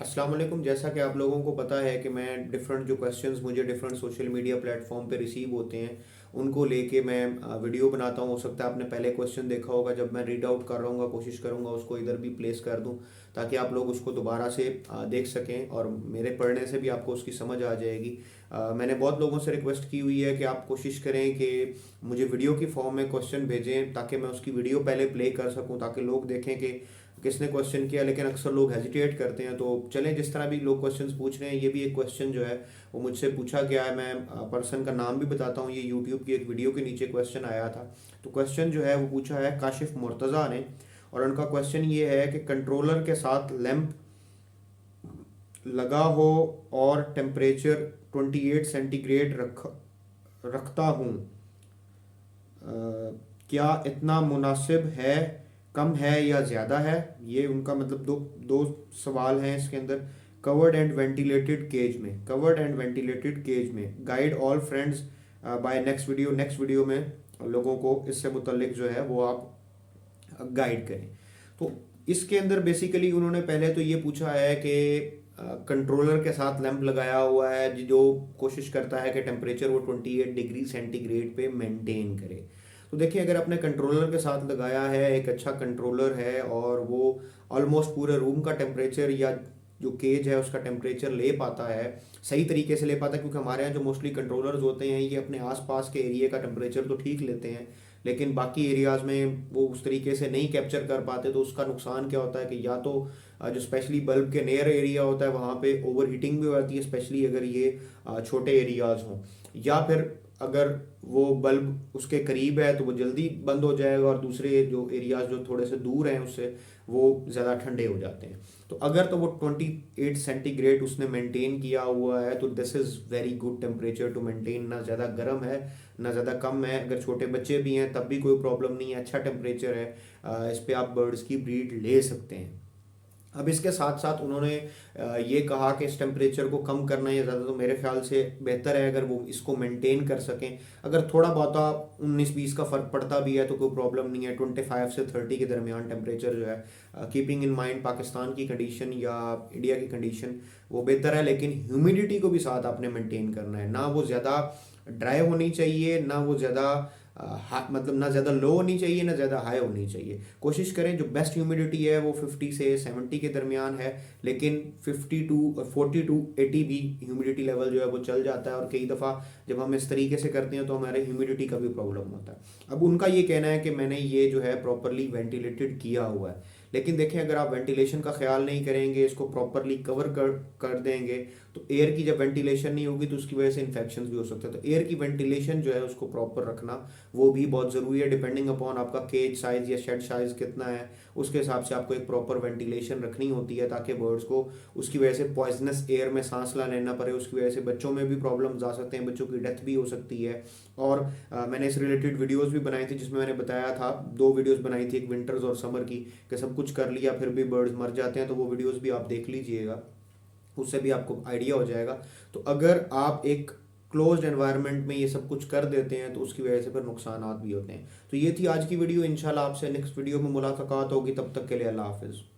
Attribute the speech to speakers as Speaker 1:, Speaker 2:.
Speaker 1: अस्सलाम वालेकुम। जैसा कि आप लोगों को पता है कि मैं डिफरेंट जो क्वेश्चंस मुझे डिफरेंट सोशल मीडिया प्लेटफॉर्म पे रिसीव होते हैं उनको लेके मैं वीडियो बनाता हूँ। हो सकता है आपने पहले क्वेश्चन देखा होगा, जब मैं रीड आउट कर रहा हूँ कोशिश करूँगा उसको इधर भी प्लेस कर दूँ ताकि आप लोग उसको दोबारा से देख सकें और मेरे पढ़ने से भी आपको उसकी समझ आ जाएगी। मैंने बहुत लोगों से रिक्वेस्ट की हुई है कि आप कोशिश करें कि मुझे वीडियो की फॉर्म में क्वेश्चन भेजें ताकि मैं उसकी वीडियो पहले प्ले कर सकूं, ताकि लोग देखें कि किसने क्वेश्चन किया। लेकिन अक्सर लोग हेजिटेट करते हैं। तो चलें, जिस तरह भी लोग क्वेश्चंस पूछ रहे हैं, ये भी एक क्वेश्चन जो है वो मुझसे पूछा गया है। मैं पर्सन का नाम भी बताता हूँ। ये यूट्यूब की एक वीडियो के नीचे क्वेश्चन आया था। तो क्वेश्चन जो है वो पूछा है काशिफ मुर्तज़ा ने, और उनका क्वेश्चन ये है कि कंट्रोलर के साथ लैंप लगा हो और टेम्परेचर 28 सेंटीग्रेड रखता हूँ, क्या इतना मुनासिब है, कम है या ज़्यादा है? ये उनका मतलब दो दो सवाल हैं इसके अंदर। कवर्ड एंड वेंटिलेटेड केज में guide all friends bye next video में लोगों को इससे मुतल्लिक जो है वो आप गाइड करें। तो इसके अंदर बेसिकली उन्होंने पहले तो ये पूछा है कि कंट्रोलर के साथ लैंप लगाया हुआ है जो कोशिश करता है कि टेम्परेचर वो 28 डिग्री सेंटीग्रेड पे मेंटेन करे। तो देखिए, अगर आपने कंट्रोलर के साथ लगाया है, एक अच्छा कंट्रोलर है और वो ऑलमोस्ट पूरे रूम का टेम्परेचर या जो केज है उसका टेम्परेचर ले पाता है, सही तरीके से ले पाता है, क्योंकि हमारे यहाँ जो मोस्टली कंट्रोलर्स होते हैं ये अपने आसपास के एरिया का टेम्परेचर तो ठीक लेते हैं, लेकिन बाकी एरियाज़ में वो उस तरीके से नहीं कैप्चर कर पाते। तो उसका नुकसान क्या होता है कि या तो जो स्पेशली बल्ब के नियर एरिया होता है वहाँ पे ओवर हीटिंग भी हो जाती है, स्पेशली अगर ये छोटे एरियाज़ हों, या फिर अगर वो बल्ब उसके करीब है तो वो जल्दी बंद हो जाएगा, और दूसरे जो एरियाज जो थोड़े से दूर हैं उससे वो ज़्यादा ठंडे हो जाते हैं। तो अगर तो वो 28 सेंटीग्रेड उसने मेंटेन किया हुआ है तो this is very good temperature to maintain. ना ज़्यादा गर्म है ना ज़्यादा कम है। अगर छोटे बच्चे भी हैं तब भी कोई प्रॉब्लम नहीं है, अच्छा टेम्परेचर है। इस पे आप बर्ड्स की ब्रीड ले सकते हैं। अब इसके साथ साथ उन्होंने ये कहा कि इस टेम्परेचर को कम करना या ज़्यादा, तो मेरे ख्याल से बेहतर है अगर वो इसको मेंटेन कर सकें। अगर थोड़ा बहुत 19-20 का फ़र्क पड़ता भी है तो कोई प्रॉब्लम नहीं है। 25 से 30 के दरमियान टेम्परेचर जो है, कीपिंग इन माइंड पाकिस्तान की कंडीशन या इंडिया की कंडीशन, वो बेहतर है। लेकिन ह्यूमिडिटी को भी साथ आपने मेंटेन करना है। ना वो ज़्यादा ड्राई होनी चाहिए, ना वो ज़्यादा मतलब ना ज़्यादा लो होनी चाहिए ना ज़्यादा हाई होनी चाहिए। कोशिश करें जो बेस्ट ह्यूमिडिटी है वो 50 से 70 के दरमियान है, लेकिन 40 टू 80 भी ह्यूमिडिटी लेवल जो है वो चल जाता है, और कई दफ़ा जब हम इस तरीके से करते हैं तो हमारे ह्यूमिडिटी का भी प्रॉब्लम होता है। अब उनका ये कहना है कि मैंने ये जो है प्रॉपरली वेंटिलेटेड किया हुआ है, लेकिन देखें अगर आप वेंटिलेशन का ख्याल नहीं करेंगे, इसको प्रॉपरली कवर कर देंगे, तो एयर की जब वेंटिलेशन नहीं होगी तो उसकी वजह से इन्फेक्शन भी हो सकते हैं। तो एयर की वेंटिलेशन जो है उसको प्रॉपर रखना वो भी बहुत ज़रूरी है। डिपेंडिंग अपॉन आपका केज साइज़ या शेड साइज़ कितना है, उसके हिसाब से आपको एक प्रॉपर वेंटिलेशन रखनी होती है ताकि बर्ड्स को उसकी वजह से पॉइजनस एयर में सांस ना लेना पड़े। उसकी वजह से बच्चों में भी प्रॉब्लम्स आ सकते हैं, बच्चों की डेथ भी हो सकती है। और मैंने इस रिलेटेड वीडियोस भी बनाई थी जिसमें मैंने बताया था, दो वीडियोस बनाई थी, एक विंटर्स और समर की, कि सब कुछ कर लिया फिर भी बर्ड्स मर जाते हैं। तो वो वीडियोस भी आप देख लीजिएगा, उससे भी आपको आइडिया हो जाएगा। तो अगर आप एक क्लोज्ड एनवायरनमेंट में ये सब कुछ कर देते हैं तो उसकी वजह से फिर नुकसानात भी होते हैं। तो ये थी आज की वीडियो। इंशाल्लाह आपसे नेक्स्ट वीडियो में मुलाकात होगी, तब तक के लिए अल्लाह हाफिज़।